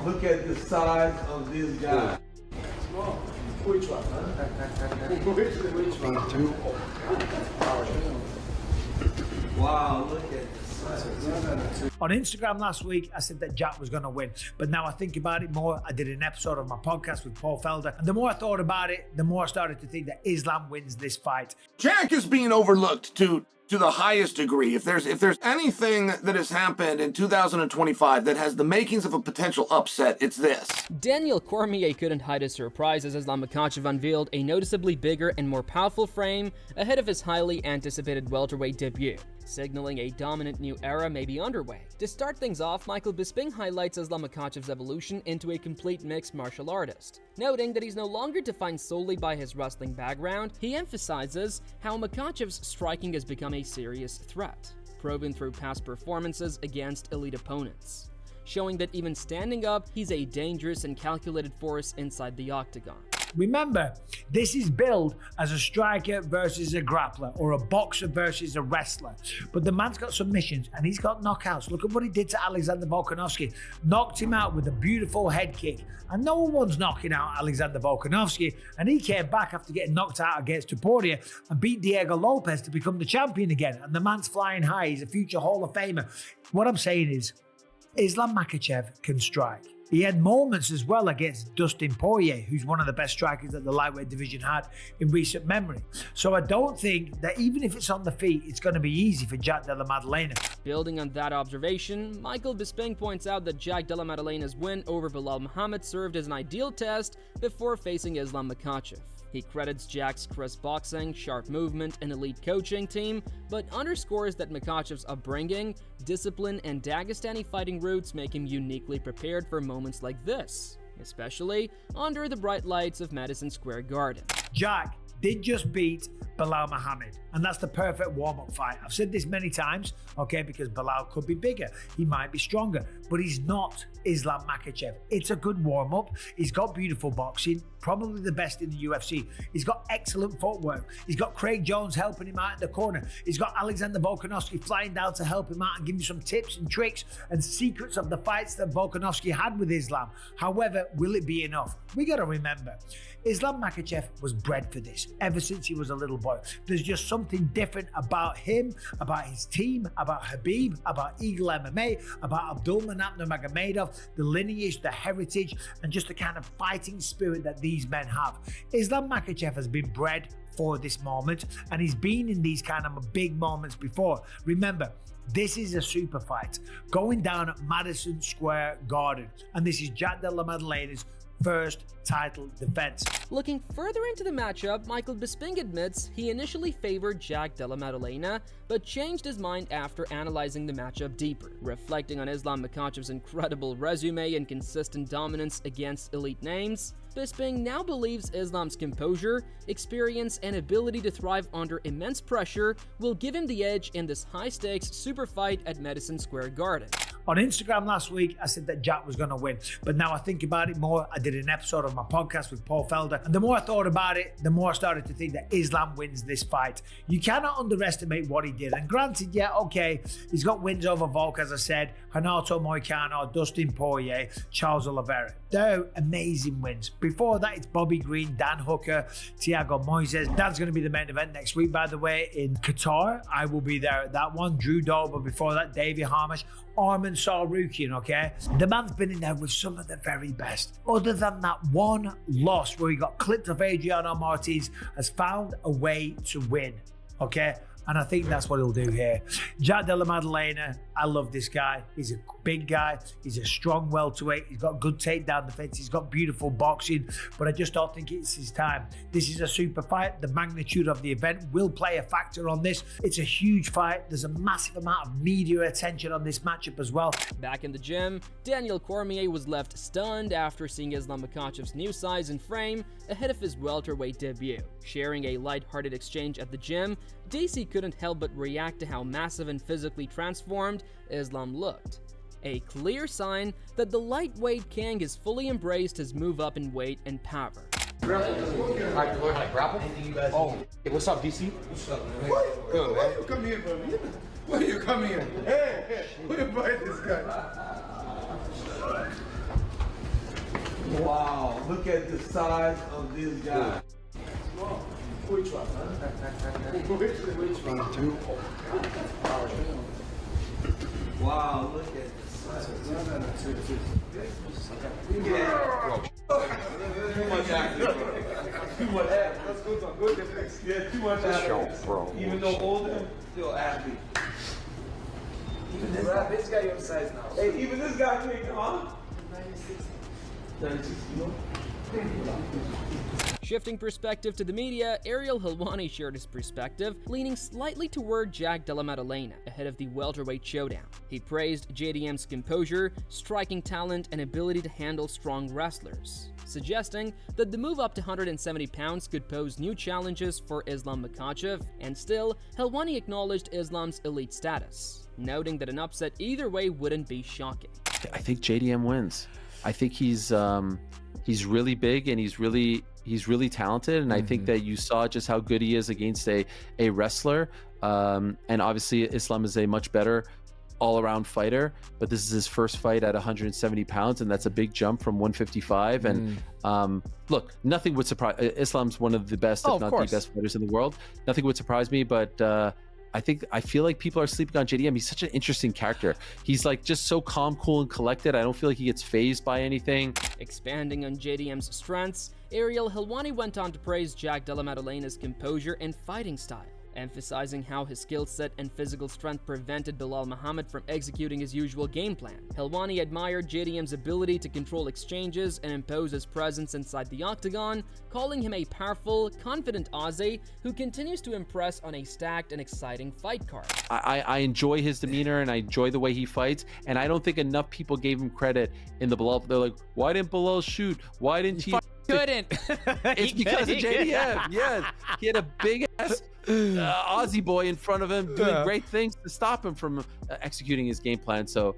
Look at the size of this guy. Which one, huh? Which one? Two. Wow, look at this. On Instagram last week, I said that Jack was going to win. But now I think about it more. I did an episode of my podcast with Paul Felder. And the more I thought about it, the more I started to think that Islam wins this fight. Jack is being overlooked to the highest degree. If there's anything that has happened in 2025 that has the makings of a potential upset, it's this. Daniel Cormier couldn't hide his surprise as Islam Makhachev unveiled a noticeably bigger and more powerful frame ahead of his highly anticipated welterweight debut, signaling a dominant new era may be underway. To start things off, Michael Bisping highlights Islam Makhachev's evolution into a complete mixed martial artist. Noting that he's no longer defined solely by his wrestling background, he emphasizes how Makhachev's striking has become a serious threat, proven through past performances against elite opponents, showing that even standing up, he's a dangerous and calculated force inside the octagon. Remember, this is billed as a striker versus a grappler or a boxer versus a wrestler. But the man's got submissions and he's got knockouts. Look at what he did to Alexander Volkanovski. Knocked him out with a beautiful head kick. And no one's knocking out Alexander Volkanovski. And he came back after getting knocked out against Poirier and beat Diego Lopez to become the champion again. And the man's flying high. He's a future Hall of Famer. What I'm saying is, Islam Makhachev can strike. He had moments as well against Dustin Poirier, who's one of the best strikers that the lightweight division had in recent memory. So I don't think that even if it's on the feet, it's going to be easy for Jack Della Maddalena. Building on that observation, Michael Bisping points out that Jack Della Maddalena's win over Belal Muhammad served as an ideal test before facing Islam Makhachev. He credits Jack's crisp boxing, sharp movement, and elite coaching team, but underscores that Makhachev's upbringing, discipline, and Dagestani fighting roots make him uniquely prepared for moments like this, especially under the bright lights of Madison Square Garden. Jack did just beat Belal Muhammad, and that's the perfect warm-up fight. I've said this many times, okay, because Belal could be bigger, he might be stronger, but he's not Islam Makhachev. It's a good warm-up. He's got beautiful boxing, probably the best in the UFC. He's got excellent footwork. He's got Craig Jones helping him out in the corner. He's got Alexander Volkanovski flying down to help him out and give him some tips and tricks and secrets of the fights that Volkanovski had with Islam. However, will it be enough? We got to remember, Islam Makhachev was bred for this ever since he was a little boy. There's just something different about him, about his team, about Habib, about Eagle MMA, about Abdulmanap Nurmagomedov, the lineage, the heritage, and just the kind of fighting spirit that these men have. Islam Makhachev has been bred for this moment, and he's been in these kind of big moments before. Remember, this is a super fight going down at Madison Square Garden, and this is Jack Della Maddalena's first title defense. Looking further into the matchup, Michael Bisping admits he initially favored Jack Della Maddalena, but changed his mind after analyzing the matchup deeper. Reflecting on Islam Makhachev's incredible resume and consistent dominance against elite names, Bisping now believes Islam's composure, experience, and ability to thrive under immense pressure will give him the edge in this high-stakes super fight at Madison Square Garden. On Instagram last week, I said that Jack was going to win. But now I think about it more. I did an episode of my podcast with Paul Felder. And the more I thought about it, the more I started to think that Islam wins this fight. You cannot underestimate what he did. And granted, yeah, okay, he's got wins over Volk, as I said, Renato Moicano, Dustin Poirier, Charles Oliveira. They're amazing wins. Before that, it's Bobby Green, Dan Hooker, Thiago Moises. Dan's going to be the main event next week, by the way, in Qatar. I will be there at that one. Drew Dober before that, Davey Harmish, Arman Sarukian, okay? The man's been in there with some of the very best. Other than that one loss where he got clipped off Adriano Martins, has found a way to win, okay? And I think that's what he'll do here. Jack Della Maddalena, I love this guy. He's a big guy. He's a strong welterweight. He's got good takedown defense. He's got beautiful boxing, but I just don't think it's his time. This is a super fight. The magnitude of the event will play a factor on this. It's a huge fight. There's a massive amount of media attention on this matchup as well. Back in the gym, Daniel Cormier was left stunned after seeing Islam Makhachev's new size and frame ahead of his welterweight debut. Sharing a lighthearted exchange at the gym, DC couldn't help but react to how massive and physically transformed Islam looked. A clear sign that the lightweight king has fully embraced his move up in weight and power. Alright, you learn how to grapple? Oh, hey, what's up, DC? What's up, man? Good, man. Why you come here, baby? Why you come here? Hey, who invited this guy? Wow, look at the size of this guy. Small. Which one, huh? Which one? Wow, look at the size. Too much acting. Too much acting. Let's go to a good difference. Yeah, too much acting. Even though older, still athlete. Even this guy your size now. Hey, even this guy can come on. 96 kilo. Shifting perspective to the media, Ariel Helwani shared his perspective, leaning slightly toward Jack Della Maddalena ahead of the welterweight showdown. He praised JDM's composure, striking talent, and ability to handle strong wrestlers, suggesting that the move up to 170 pounds could pose new challenges for Islam Makhachev, and still, Helwani acknowledged Islam's elite status, noting that an upset either way wouldn't be shocking. I think JDM wins. I think he's really big and he's really talented, and I think that you saw just how good he is against a wrestler. And obviously Islam is a much better all-around fighter, but this is his first fight at 170 pounds, and that's a big jump from 155. And look, nothing would surprise. Islam's one of the best, if not the best fighters in the world. Nothing would surprise me, but I feel like people are sleeping on JDM. He's such an interesting character. He's like just so calm, cool, and collected. I don't feel like he gets fazed by anything. Expanding on JDM's strengths, Ariel Helwani went on to praise Jack Della Maddalena's composure and fighting style, emphasizing how his skill set and physical strength prevented Belal Muhammad from executing his usual game plan. Helwani admired JDM's ability to control exchanges and impose his presence inside the octagon, calling him a powerful, confident Aussie who continues to impress on a stacked and exciting fight card. I enjoy his demeanor and I enjoy the way he fights, and I don't think enough people gave him credit in the Belal. They're like, why didn't Belal shoot? Why didn't he? Couldn't. It's because of JDM. Yeah, he had a big ass Aussie boy in front of him doing great things to stop him from executing his game plan. So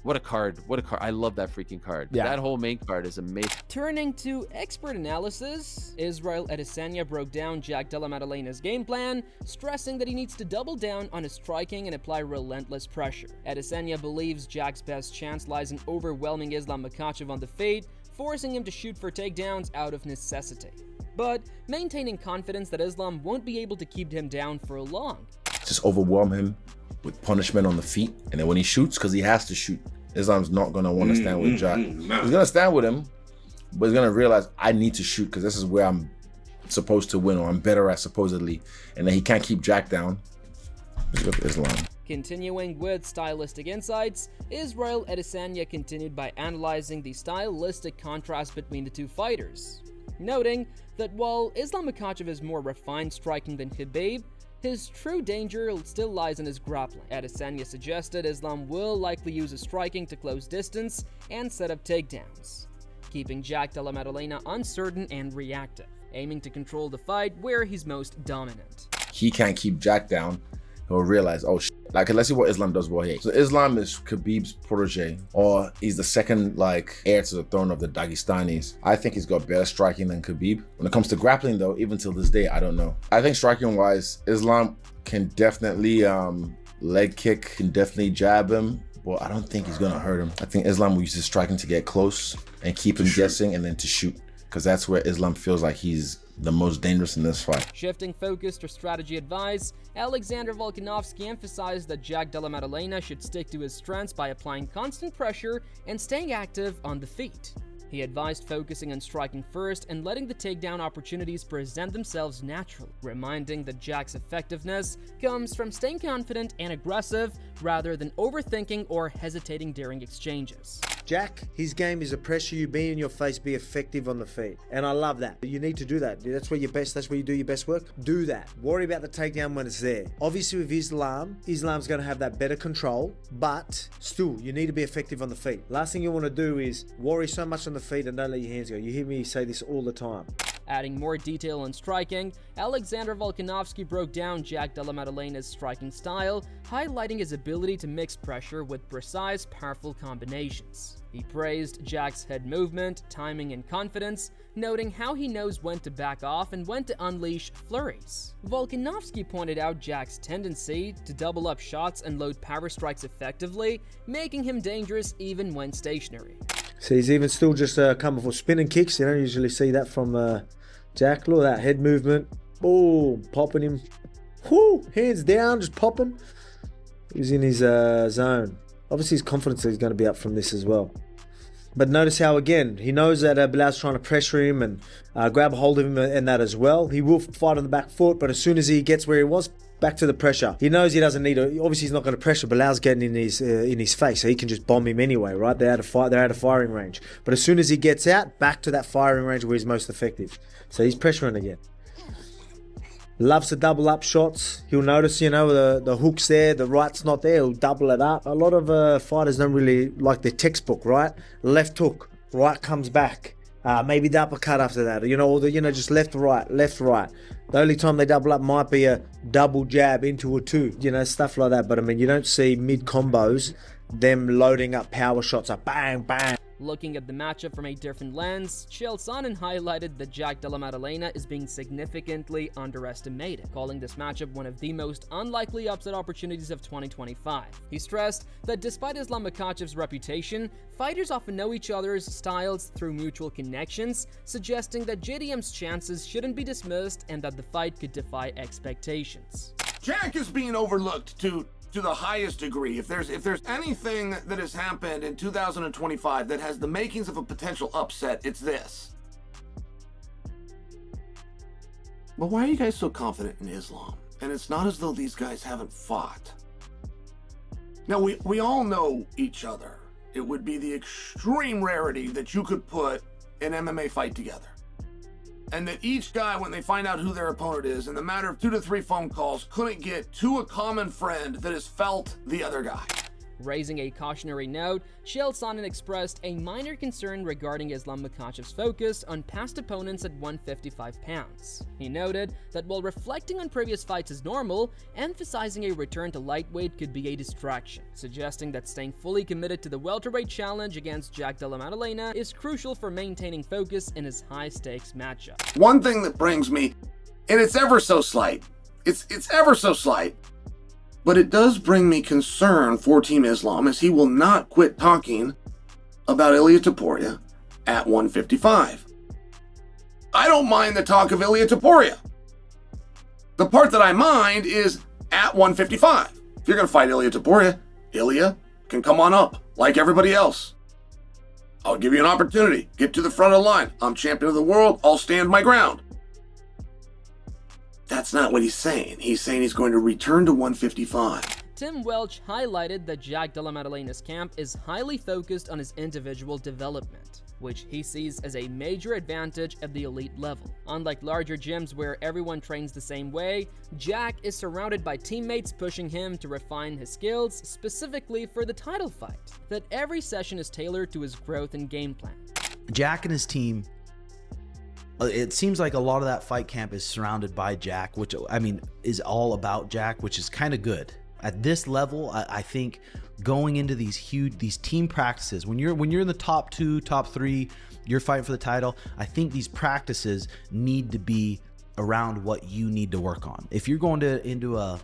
what a card. I love that freaking card. Yeah. That whole main card is amazing. Turning to expert analysis, Israel Adesanya broke down Jack Della Maddalena's game plan, stressing that he needs to double down on his striking and apply relentless pressure. Adesanya believes Jack's best chance lies in overwhelming Islam Makhachev on the feet, forcing him to shoot for takedowns out of necessity, but maintaining confidence that Islam won't be able to keep him down for long. Just overwhelm him with punishment on the feet, and then when he shoots, because he has to shoot, Islam's not going to want to stand with Jack. He's going to stand with him, but he's going to realize, I need to shoot because this is where I'm supposed to win, or I'm better at supposedly, and then he can't keep Jack down. Let's go for Islam. Continuing with stylistic insights, Israel Adesanya continued by analyzing the stylistic contrast between the two fighters, noting that while Islam Makhachev is more refined striking than Khabib, his true danger still lies in his grappling. Adesanya suggested Islam will likely use his striking to close distance and set up takedowns, keeping Jack Della Maddalena uncertain and reactive, aiming to control the fight where he's most dominant. He can't keep Jack down. He'll realize, oh shit. Like, let's see what Islam does well here. So Islam is Khabib's protege, or he's the second heir to the throne of the Dagestanis. I think he's got better striking than Khabib. When it comes to grappling though, even till this day, I don't know. I think striking wise, Islam can definitely leg kick, can definitely jab him, but I don't think he's gonna hurt him. I think Islam will use his striking to get close and keep him guessing, and then to shoot, because that's where Islam feels like he's the most dangerous in this fight. Shifting focus to strategy advice, Alexander Volkanovski emphasized that Jack Della Maddalena should stick to his strengths by applying constant pressure and staying active on the feet. He advised focusing on striking first and letting the takedown opportunities present themselves naturally, reminding that Jack's effectiveness comes from staying confident and aggressive rather than overthinking or hesitating during exchanges. Jack, his game is a pressure you, be in your face, be effective on the feet. And I love that. You need to do that. That's where you're best, that's where you do your best work. Do that. Worry about the takedown when it's there. Obviously with Islam's going to have that better control, but still, you need to be effective on the feet. Last thing you want to do is worry so much on the feet and don't let your hands go. You hear me say this all the time. Adding more detail on striking, Alexander Volkanovski broke down Jack Della Maddalena's striking style, highlighting his ability to mix pressure with precise, powerful combinations. He praised Jack's head movement, timing, and confidence, noting how he knows when to back off and when to unleash flurries. Volkanovski pointed out Jack's tendency to double up shots and load power strikes effectively, making him dangerous even when stationary. So he's even still just coming for spinning kicks. You don't usually see that from Jack. Look at that head movement. Boom, popping him. Whoo, hands down, just popping. He's in his zone. Obviously his confidence is going to be up from this as well. But notice how, again, he knows that Bilal's trying to pressure him and grab a hold of him and that as well. He will fight on the back foot, but as soon as he gets where he was, back to the pressure. He knows he doesn't need to. Obviously, he's not going to pressure. Bilal's getting in his face, so he can just bomb him anyway, right? They're out of firing range. But as soon as he gets out, back to that firing range where he's most effective. So he's pressuring again. Loves to double up shots. He'll notice, the hook's there, the right's not there. He'll double it up. A lot of fighters don't really like their textbook, right? Left hook, right comes back. Maybe the uppercut after that, or just left, right. The only time they double up might be a double jab into a two, stuff like that. But I mean, you don't see mid combos them loading up power shots up, bang, bang. Looking at the matchup from a different lens, Chael Sonnen highlighted that Jack Della Maddalena is being significantly underestimated, calling this matchup one of the most unlikely upset opportunities of 2025. He stressed that despite Islam Makhachev's reputation, fighters often know each other's styles through mutual connections, suggesting that JDM's chances shouldn't be dismissed and that the fight could defy expectations. Jack is being overlooked to the highest degree. If there's anything that has happened in 2025 that has the makings of a potential upset, it's this. But why are you guys so confident in Islam? And it's not as though these guys haven't fought. Now, we all know each other. It would be the extreme rarity that you could put an MMA fight together. And that each guy, when they find out who their opponent is, in the matter of 2 to 3 phone calls, couldn't get to a common friend that has felt the other guy. Raising a cautionary note, Chael Sonnen expressed a minor concern regarding Islam Makhachev's focus on past opponents at 155 pounds. He noted that while reflecting on previous fights is normal, emphasizing a return to lightweight could be a distraction, suggesting that staying fully committed to the welterweight challenge against Jack Della Maddalena is crucial for maintaining focus in his high-stakes matchup. One thing that brings me, and it's ever so slight, it's ever so slight, but it does bring me concern for Team Islam, as he will not quit talking about Ilia Topuria at 155. I don't mind the talk of Ilia Topuria. The part that I mind is at 155. If you're going to fight Ilia Topuria, Ilia can come on up like everybody else. I'll give you an opportunity. Get to the front of the line. I'm champion of the world. I'll stand my ground. That's not what he's saying. He's saying he's going to return to 155. Tim Welch highlighted that Jack Della Maddalena's camp is highly focused on his individual development, which he sees as a major advantage at the elite level. Unlike larger gyms where everyone trains the same way, Jack is surrounded by teammates pushing him to refine his skills specifically for the title fight, that every session is tailored to his growth and game plan. Jack and his team, it seems like a lot of that fight camp is surrounded by Jack, which I mean is all about Jack, which is kind of good. At this level, I think going into these team practices, when you're in the top 2, top 3, you're fighting for the title, I think these practices need to be around what you need to work on. If you're going into a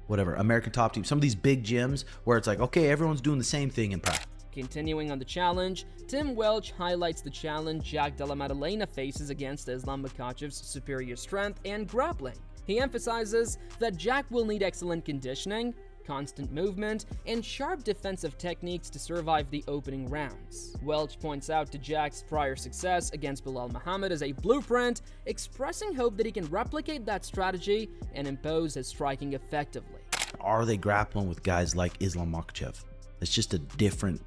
American Top Team, some of these big gyms where it's like, okay, everyone's doing the same thing in practice. Continuing on the challenge, Tim Welch highlights the challenge Jack Della Maddalena faces against Islam Makhachev's superior strength and grappling. He emphasizes that Jack will need excellent conditioning, constant movement, and sharp defensive techniques to survive the opening rounds. Welch points out to Jack's prior success against Belal Muhammad as a blueprint, expressing hope that he can replicate that strategy and impose his striking effectively. Are they grappling with guys like Islam Makhachev? It's just a different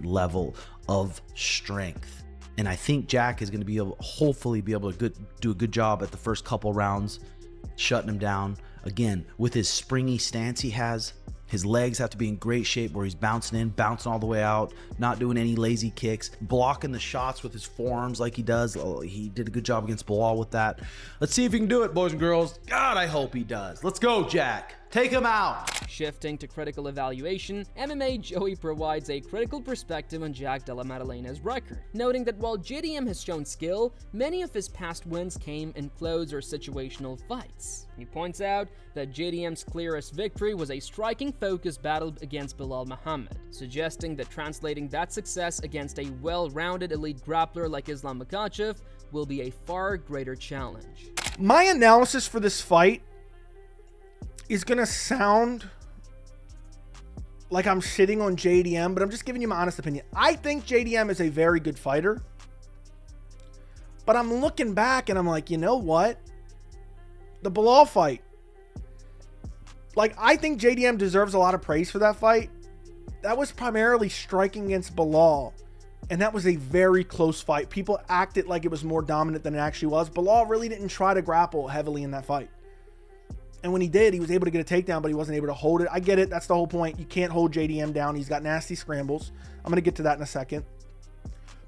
level of strength. And I think Jack is going to be able, hopefully be able to do a good job at the first couple rounds, shutting him down. Again, with his springy stance he has, his legs have to be in great shape where he's bouncing in, bouncing all the way out, not doing any lazy kicks, blocking the shots with his forearms like he does. Oh, he did a good job against Belal with that. Let's see if he can do it, boys and girls. God, I hope he does. Let's go, Jack. Take him out. Shifting to critical evaluation, MMA Joey provides a critical perspective on Jack Della Maddalena's record, noting that while JDM has shown skill, many of his past wins came in close or situational fights. He points out that JDM's clearest victory was a striking-focused battle against Belal Muhammad, suggesting that translating that success against a well-rounded elite grappler like Islam Makhachev will be a far greater challenge. My analysis for this fight is going to sound like I'm shitting on JDM, but I'm just giving you my honest opinion. I think JDM is a very good fighter, but I'm looking back and I'm like, you know what? The Belal fight. Like, I think JDM deserves a lot of praise for that fight. That was primarily striking against Belal, and that was a very close fight. People acted like it was more dominant than it actually was. Belal really didn't try to grapple heavily in that fight. And when he did, he was able to get a takedown, but he wasn't able to hold it. I get it. That's the whole point. You can't hold JDM down. He's got nasty scrambles. I'm going to get to that in a second.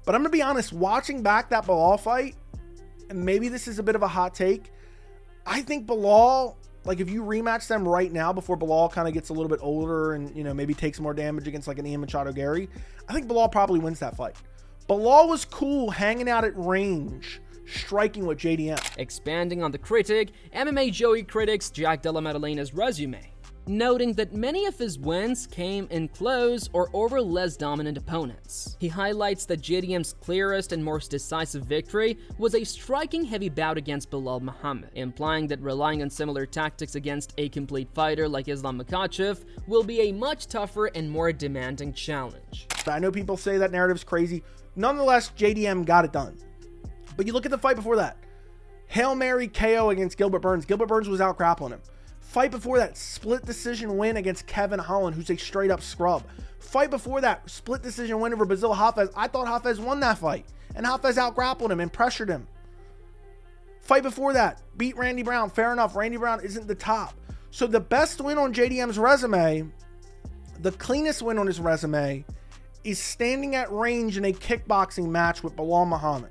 But I'm going to be honest, watching back that Belal fight, and maybe this is a bit of a hot take, I think Belal, like if you rematch them right now before Belal kind of gets a little bit older and, you know, maybe takes more damage against like an Ian Machado Gary, I think Belal probably wins that fight. Belal was cool hanging out at range, striking with JDM. Expanding on the critic, MMA Joey critiques Jack Della Maddalena's resume, noting that many of his wins came in close or over less dominant opponents. He highlights that JDM's clearest and most decisive victory was a striking heavy bout against Belal Muhammad, implying that relying on similar tactics against a complete fighter like Islam Makhachev will be a much tougher and more demanding challenge. I know people say that narrative's crazy. Nonetheless, JDM got it done. But you look at the fight before that. Hail Mary KO against Gilbert Burns. Gilbert Burns was out grappling him. Fight before that, split decision win against Kevin Holland, who's a straight up scrub. Fight before that, split decision win over Basil Hafez. I thought Hafez won that fight. And Hafez out grappled him and pressured him. Fight before that, beat Randy Brown. Fair enough, Randy Brown isn't the top. So the best win on JDM's resume, the cleanest win on his resume, is standing at range in a kickboxing match with Belal Muhammad.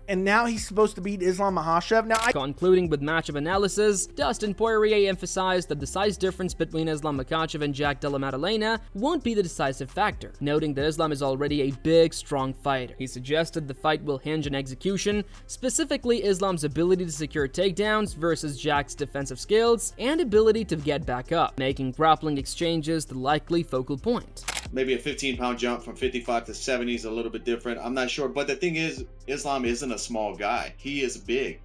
And now he's supposed to beat Islam Makhachev. Concluding with matchup analysis, Dustin Poirier emphasized that the size difference between Islam Makhachev and Jack Della Maddalena won't be the decisive factor, noting that Islam is already a big, strong fighter. He suggested the fight will hinge on execution, specifically Islam's ability to secure takedowns versus Jack's defensive skills and ability to get back up, making grappling exchanges the likely focal point. Maybe a 15-pound jump from 55 to 70 is a little bit different. I'm not sure. But the thing is, Islam isn't a small guy. He is big.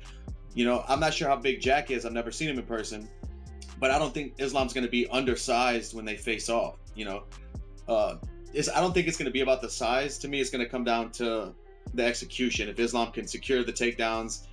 You know, I'm not sure how big Jack is. I've never seen him in person. But I don't think Islam's going to be undersized when they face off. You know, I don't think it's going to be about the size. To me, it's going to come down to the execution. If Islam can secure the takedowns,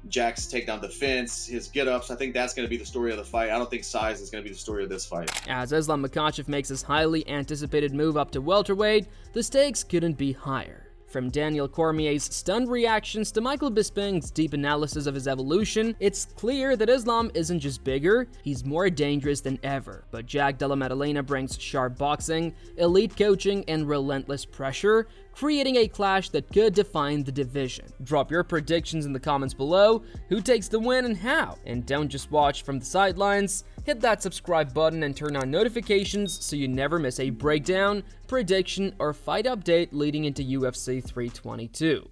Jack's takedown defense, his get-ups, I think that's going to be the story of the fight. I don't think size is going to be the story of this fight. As Islam Makhachev makes his highly anticipated move up to welterweight, the stakes couldn't be higher. From Daniel Cormier's stunned reactions to Michael Bisping's deep analysis of his evolution, it's clear that Islam isn't just bigger, he's more dangerous than ever. But Jack Della Maddalena brings sharp boxing, elite coaching, and relentless pressure, creating a clash that could define the division. Drop your predictions in the comments below, who takes the win and how? And don't just watch from the sidelines, hit that subscribe button and turn on notifications so you never miss a breakdown, prediction, or fight update leading into UFC 322.